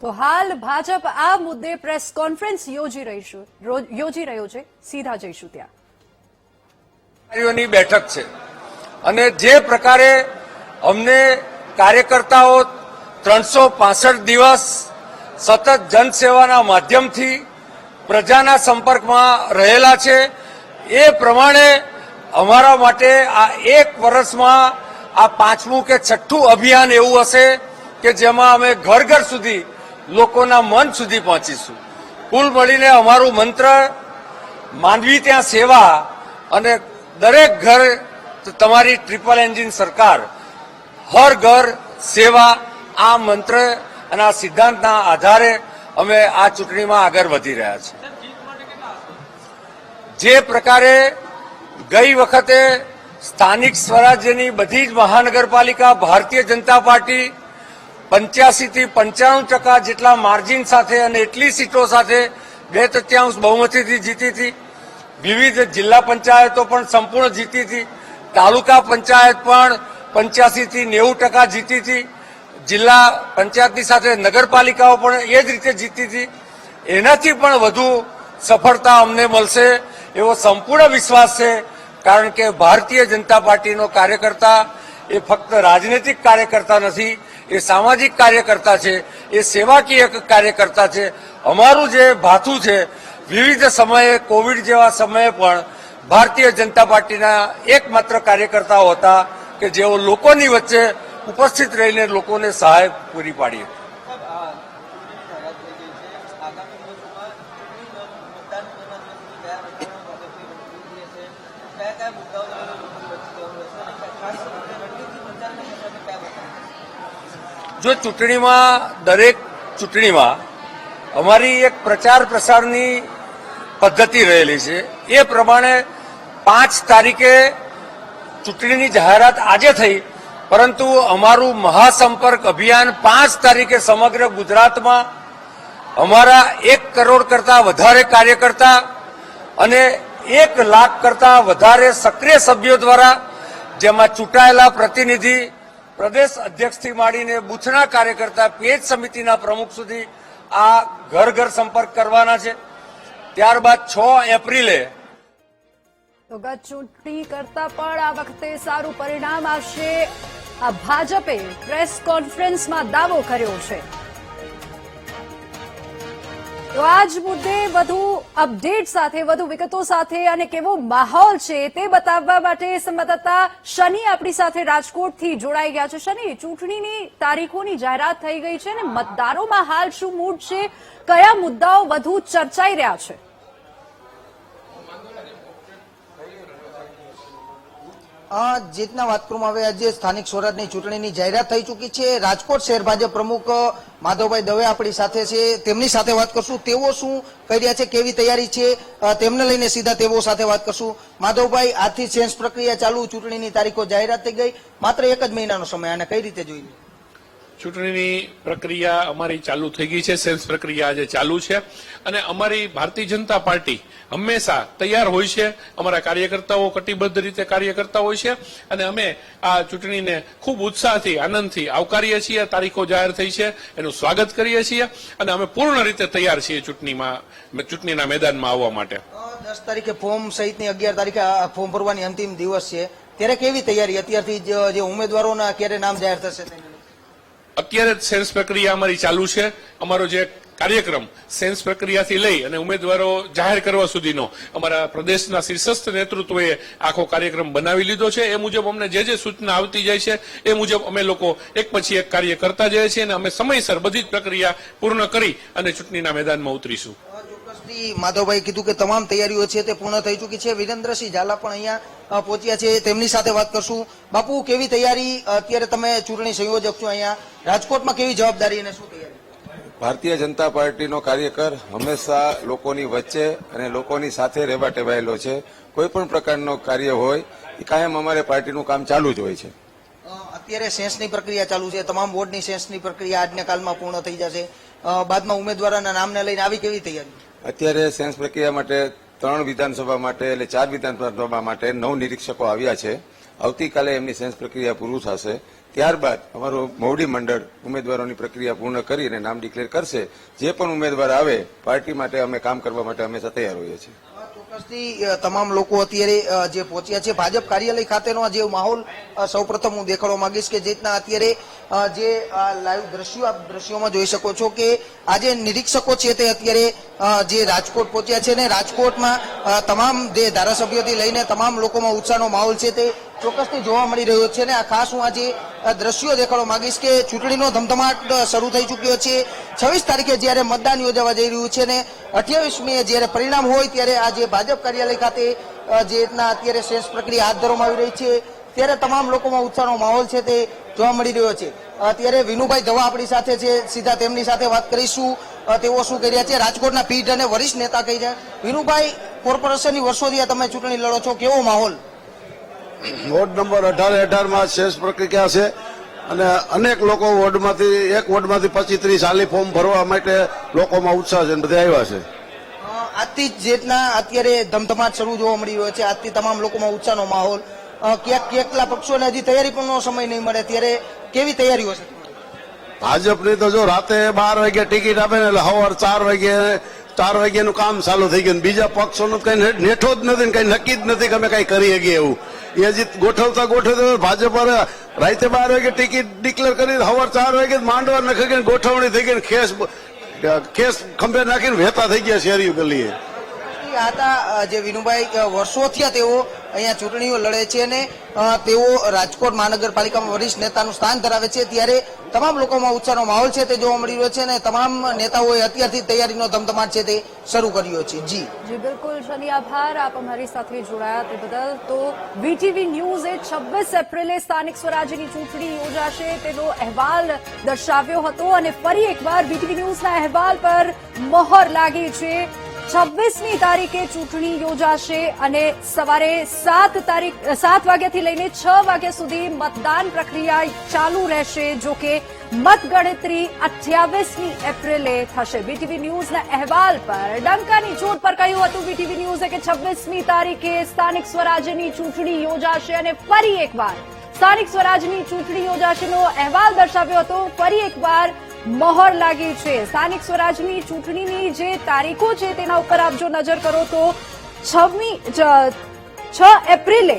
તો હાલ ભાજપ આ મુદ્દે પ્રેસ કોન્ફરન્સ યોજી રહ્યો છે. સીધા જઈશું ત્યાં. બેઠક છે અને જે પ્રકારે અમને કાર્યકર્તાઓ 365 દિવસ સતત જનસેવાના માધ્યમથી પ્રજાના સંપર્કમાં રહેલા છે, એ પ્રમાણે અમારા માટે આ એક વર્ષમાં આ પાંચમું કે છઠ્ઠું અભિયાન એવું હશે કે જેમાં અમે ઘર ઘર સુધી લોકોના મન સુધી પહોંચીશું. કુલ મળીને અમારું મંત્ર માનવી ત્યાં સેવા અને દરેક ઘર તમારી ટ્રિપલ એન્જિન સરકાર, હર ઘર સેવા, આ મંત્ર અને આ સિદ્ધાંતના આધારે અમે આ ચૂંટણીમાં આગળ વધી રહ્યા છીએ. જે પ્રકારે ગઈ વખતે સ્થાનિક સ્વરાજ્યની બધી જ મહાનગરપાલિકા ભારતીય જનતા પાર્ટી 85 થી 95% જેટલા માર્જિન સાથે અને એટલી સીટો સાથે 2/3 બહુમતીથી જીતી હતી. વિવિધ જિલ્લા પંચાયતો પણ સંપૂર્ણ જીતી હતી. તાલુકા પંચાયત પણ 85 થી 90% જીતી હતી. જિલ્લા પંચાયતની સાથે નગરપાલિકાઓ પણ એ જ રીતે જીતી હતી. એનાથી પણ વધુ સફળતા અમને મળશે એવો સંપૂર્ણ વિશ્વાસ છે, કારણ કે ભારતીય જનતા પાર્ટીનો કાર્યકર્તા એ ફક્ત રાજનૈતિક કાર્યકર્તા નથી, એ સામાજિક કાર્યકર્તા છે, એ સેવાકીય કાર્યકર્તા છે. અમારું જે ભાથું છે, વિવિધ સમયે કોવિડ જેવા સમયે પણ ભારતીય જનતા પાર્ટીના એકમાત્ર કાર્યકર્તાઓ હતા કે જેઓ લોકોની વચ્ચે ઉપસ્થિત રહીને લોકોને સહાય પૂરી પાડી. જો ચૂંટણીમાં દરેક ચૂંટણીમાં અમારી એક પ્રચાર પ્રસારની પદ્ધતિ રહેલી છે. એ પ્રમાણે 5 તારીખે ચૂંટણીની જાહેરાત આજે થઈ, પરંતુ અમારું મહાસંપર્ક અભિયાન 5 તારીખે સમગ્ર ગુજરાતમાં અમારા 1 કરોડ કરતા વધારે કાર્યકર્તા અને 1 લાખ કરતા વધારે સક્રિય સભ્યો દ્વારા, જેમાં ચૂંટાયેલા પ્રતિનિધિ, પ્રદેશ અધ્યક્ષથી માંડીને બૂથના કાર્યકર્તા, પેજ સમિતિના પ્રમુખ સુધી આ ઘર ઘર સંપર્ક કરવાના છે. ત્યારબાદ 6 એપ્રિલે તો ગત ચૂંટણી કરતા પણ આ વખતે સારું પરિણામ આવશે, આ ભાજપે પ્રેસ કોન્ફરન્સમાં દાવો કર્યો છે. તો આ જ મુદ્દે વધુ અપડેટ સાથે, વધુ વિગતો સાથે અને કેવો માહોલ છે તે બતાવવા માટે સંવાદદાતા શનિ આપણી સાથે રાજકોટથી જોડાઈ ગયા છે. શનિ, ચૂંટણીની તારીખોની જાહેરાત થઈ ગઈ છે અને મતદારોમાં હાલ શું મૂડ છે, કયા મુદ્દાઓ વધુ ચર્ચાઈ રહ્યા છે? જેટના વાત કરવામાં આવે, આજે સ્થાનિક સ્વરાજની ચૂંટણીની જાહેરાત થઈ ચૂકી છે. રાજકોટ શહેર ભાજપ પ્રમુખ માધવભાઈ દવે આપણી સાથે છે, તેમની સાથે વાત કરશું. તેઓ શું કહી રહ્યા છે, કેવી તૈયારી છે, તેમને લઈને સીધા તેઓ સાથે વાત કરશું. માધવભાઈ, આજથી સેન્સ પ્રક્રિયા ચાલુ, ચૂંટણીની તારીખો જાહેરાત થઈ ગઈ, માત્ર 1 જ મહિનાનો સમય, આને કઈ રીતે જોઈ? ચૂંટણીની પ્રક્રિયા અમારી ચાલુ થઈ ગઈ છે. સેન્સ પ્રક્રિયા આજે ચાલુ છે અને અમારી ભારતીય જનતા પાર્ટી હંમેશા તૈયાર હોય છે. અમારા કાર્યકર્તાઓ કટિબદ્ધ રીતે કાર્ય કરતા હોય છે અને અમે આ ચૂંટણીને ખૂબ ઉત્સાહથી, આનંદથી આવકારીએ છીએ. તારીખો જાહેર થઈ છે, એનું સ્વાગત કરીએ છીએ અને અમે પૂર્ણ રીતે તૈયાર છીએ ચૂંટણીના મેદાનમાં આવવા માટે. 10 તારીખે ફોર્મ સહિતની 11 તારીખે ફોર્મ ભરવાની અંતિમ દિવસ છે, ત્યારે કેવી તૈયારી અત્યારથી જે ઉમેદવારોના ક્યારે નામ જાહેર થશે? અત્યારે જ સેન્સ પ્રક્રિયા અમારી ચાલુ છે. અમારો જે કાર્યક્રમ સેન્સ પ્રક્રિયાથી લઈ અને ઉમેદવારો જાહેર કરવા સુધીનો અમારા પ્રદેશના શીર્ષસ્થ નેતૃત્વએ આખો કાર્યક્રમ બનાવી લીધો છે. એ મુજબ અમને જે સૂચના આવતી જાય છે એ મુજબ અમે લોકો એક પછી એક કાર્ય કરતા જઈએ છીએ અને અમે સમયસર બધી જ પ્રક્રિયા પૂર્ણ કરી અને ચૂંટણીના મેદાનમાં ઉતરીશું. માધવભાઈ કીધું કે તમામ તૈયારીઓ છે તે પૂર્ણ થઈ ચૂકી છે. વિરેન્દ્રસિંહ ઝાલા પણ અહીંયા પહોંચ્યા છે, તેમની સાથે વાત કરશું. બાપુ, કેવી તૈયારી? અત્યારે તમે ચૂંટણી સંયોજક છો અહીંયા રાજકોટમાં, કેવી જવાબદારી અને શું તૈયારી? ભારતીય જનતા પાર્ટીનો કાર્યકર હંમેશા લોકોની વચ્ચે અને લોકોની સાથે રહેવા ટેવાયેલો છે. કોઈ પણ પ્રકારનો કાર્ય હોય એ કાયમ અમારે પાર્ટીનું કામ ચાલુ જ હોય છે. અત્યારે સેન્સની પ્રક્રિયા ચાલુ છે, તમામ વોર્ડની સેન્સની પ્રક્રિયા આજના કાલમાં પૂર્ણ થઈ જશે. બાદમાં ઉમેદવારોના નામને લઈને આવી કેવી તૈયારી? અત્યારે સેન્સ પ્રક્રિયા માટે 3 વિધાનસભા માટે એટલે 4 વિધાનસભા માટે 9 નિરીક્ષકો આવ્યા છે. આવતીકાલે એમની સેન્સ પ્રક્રિયા પૂરું થશે, ત્યારબાદ અમારું મોવડી મંડળ ઉમેદવારોની પ્રક્રિયા પૂર્ણ કરીને નામ ડિક્લેર કરશે. જે પણ ઉમેદવાર આવે પાર્ટી માટે અમે કામ કરવા માટે હંમેશા તૈયાર હોઈએ છીએ. ચોક્કસથી તમામ લોકો અત્યારે જે પહોંચ્યા છે ભાજપ કાર્યાલય ખાતેનો જે માહોલ સૌપ્રથમ હું દેખાડવા માંગીશ કે જે રીતના અત્યારે જે લાઈવ દ્રશ્યો આપ દ્રશ્યોમાં જોઈ શકો છો કે આજે નિરીક્ષકો છે તે અત્યારે જે રાજકોટ પહોંચ્યા છે ને રાજકોટમાં તમામ જે ધારાસભ્યોથી લઈને તમામ લોકોમાં ઉત્સાહનો માહોલ છે તે ચોક્કસથી જોવા મળી રહ્યો છે ને આ ખાસ હું આજે દ્રશ્યો દેખાડવા માંગીશ કે ચૂંટણીનો ધમધમાટ શરૂ થઈ ચૂક્યો છે. 26 તારીખે જ્યારે મતદાન યોજાવા જઈ રહ્યું છે ને 28મીએ જ્યારે પરિણામ હોય ત્યારે આજે ભાજપ કાર્યાલય ખાતે જે રીતના અત્યારે શેષ પ્રક્રિયા હાથ ધરવામાં આવી રહી છે ત્યારે તમામ લોકોમાં ઉત્સાહનો માહોલ છે તે જોવા મળી રહ્યો છે. અત્યારે વિનુભાઈ ધવા આપણી સાથે છે, સીધા તેમની સાથે વાત કરીશું તેઓ શું કરી રહ્યા છે. રાજકોટના પીઢ અને વરિષ્ઠ નેતા કહી છે. વિનુભાઈ, કોર્પોરેશનની વર્ષોથી તમે ચૂંટણી લડો છો, કેવો માહોલ? વોર્ડ નંબર 18 માં શેષ પ્રક્રિયા છે અને અનેક લોકો એક વોર્ડમાંથી 25-30 હાલી ફોર્મ ભરવા માટે લોકોમાં ઉત્સાહ છે, બધા આવ્યા છે. આજથી જ જેટલા અત્યારે ધમધમાટ શરૂ જોવા મળી રહ્યો છે, આજથી તમામ લોકોમાં ઉત્સાહનો માહોલ. કેટલા પક્ષોને હજી તૈયારી પણ સમય નહીં મળે, ત્યારે કેવી તૈયારીઓ છે? ભાજપની તો જો રાતે 12 વાગે ટિકિટ આપે ને એટલે સવાર 4 વાગ્યાનું કામ ચાલુ થઈ ગયું. બીજા પક્ષોનું કઈ નેઠો જ નથી, કઈ નક્કી જ નથી કે અમે કઈ કરી શકીએ એવું. એ હજી ગોઠવતા ભાજપ રાતે 12 વાગે ટિકિટ ડિક્લેર કરી સવાર 4 વાગે માંડવા નખી ગઈ, ગોઠવણી થઈ ગઈ, ખેસ ખંભે નાખીને વહેતા થઈ ગયા શેરીઓ ગલીએ. આ હતા જે વિનુભાઈ વર્ષોથી તેઓ અહીંયા ચૂંટણીઓ લડે છે અને તેઓ રાજકોટ મહાનગરપાલિકામાં વરિષ્ઠ નેતાનું સ્થાન ધરાવે છે ત્યારે તમામ લોકોમાં ઉત્સાહનો માહોલ છે તે જોવા મળી રહ્યો છે અને તમામ નેતાઓએ અત્યારથી તૈયારીનો ધમધમાટ છે તે શરૂ કર્યો છે. જી બિલકુલ શનિ, આભાર આપ અમારી સાથે જોડાયા તે બદલ. તો વીટીવી ન્યૂઝે 26 એપ્રિલે સ્થાનિક સ્વરાજ્યની ચૂંટણી યોજાશે તેનો અહેવાલ દર્શાવ્યો હતો અને ફરી એકવાર વીટીવી ન્યૂઝના અહેવાલ પર મહોર લાગી છે. 26મી તારીખે ચૂંટણી યોજાશે અને સવારે 7 વાગ્યાથી લઈને 6 વાગ્યા સુધી મતદાન પ્રક્રિયા ચાલુ રહેશે. જો કે મતગણતરી 28મી એપ્રિલે થશે. વીટીવી ન્યૂઝના અહેવાલ પર ડંકાની ચોટ પર કહ્યું હતું વીટીવી ન્યૂઝે કે 26મી તારીખે સ્થાનિક સ્વરાજ્યની ચૂંટણી યોજાશે અને ફરી એકવાર સ્થાનિક સ્વરાજ્યની ચૂંટણી યોજાશેનો અહેવાલ દર્શાવ્યો હતો. ફરી એકવાર મહોર લાગી છે. સ્થાનિક સ્વરાજની ચૂંટણીની જે તારીખો છે તેના ઉપર આપ જો નજર કરો તો 6 એપ્રિલે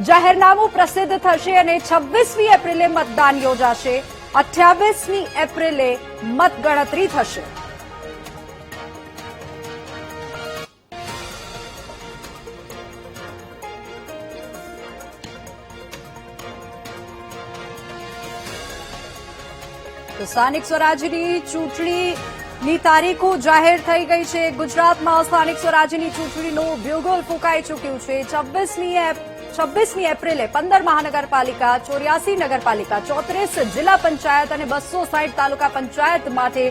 જાહેરનામું પ્રસિદ્ધ થશે અને 26મી એપ્રિલે મતદાન યોજાશે. 28મી એપ્રિલે મતગણતરી થશે. તો સ્થાનિક સ્વરાજ્યની ચૂંટણીની તારીખો જાહેર થઈ ગઈ છે. ગુજરાતમાં સ્થાનિક સ્વરાજ્યની ચૂંટણીનું બ્યુગલ ફૂંકાઈ ચૂક્યું છે. 26મી એપ્રિલે 15 મહાનગરપાલિકા, 84 નગરપાલિકા, 34 જિલ્લા પંચાયત અને 260 તાલુકા પંચાયત માટે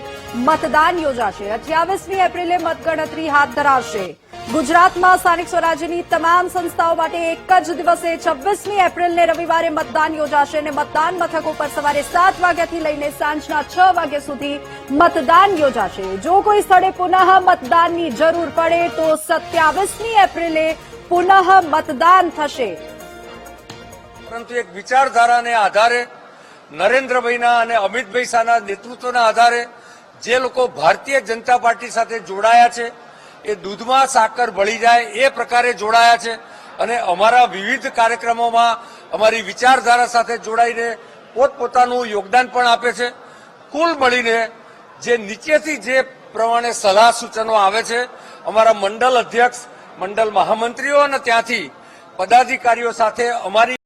મતદાન યોજાશે. 28મી એપ્રિલે મતગણતરી હાથ ધરાશે. ગુજરાતમાં સ્થાનિક સ્વરાજ્યની તમામ સંસ્થાઓ માટે એક જ દિવસે 26મી એપ્રિલને રવિવારે મતદાન યોજાશે અને મતદાન મથકો પર સવારે 7 વાગ્યાથી લઈને સાંજના 6 વાગ્યા સુધી મતદાન યોજાશે. જો કોઈ સ્થળે પુનઃ મતદાનની જરૂર પડે તો 27મી એપ્રિલે પુનઃ મતદાન થશે. પરંતુ એક વિચારધારાને આધારે નરેન્દ્રભાઈના અને અમિતભાઈ શાહના નેતૃત્વના આધારે જે લોકો ભારતીય જનતા પાર્ટી સાથે જોડાયા છે એ દૂધમાં સાકર ભળી જાય એ પ્રકારે જોડાયા છે અને અમારા વિવિધ કાર્યક્રમોમાં અમારી વિચારધારા સાથે જોડાઈને પોતપોતાનું યોગદાન પણ આપે છે. કુલ મળીને જે નીચેથી જે પ્રમાણે સલાહ સૂચનો આવે છે અમારા મંડળ અધ્યક્ષ, મંડળ મહામંત્રીઓ અને ત્યાંથી પદાધિકારીઓ સાથે અમારી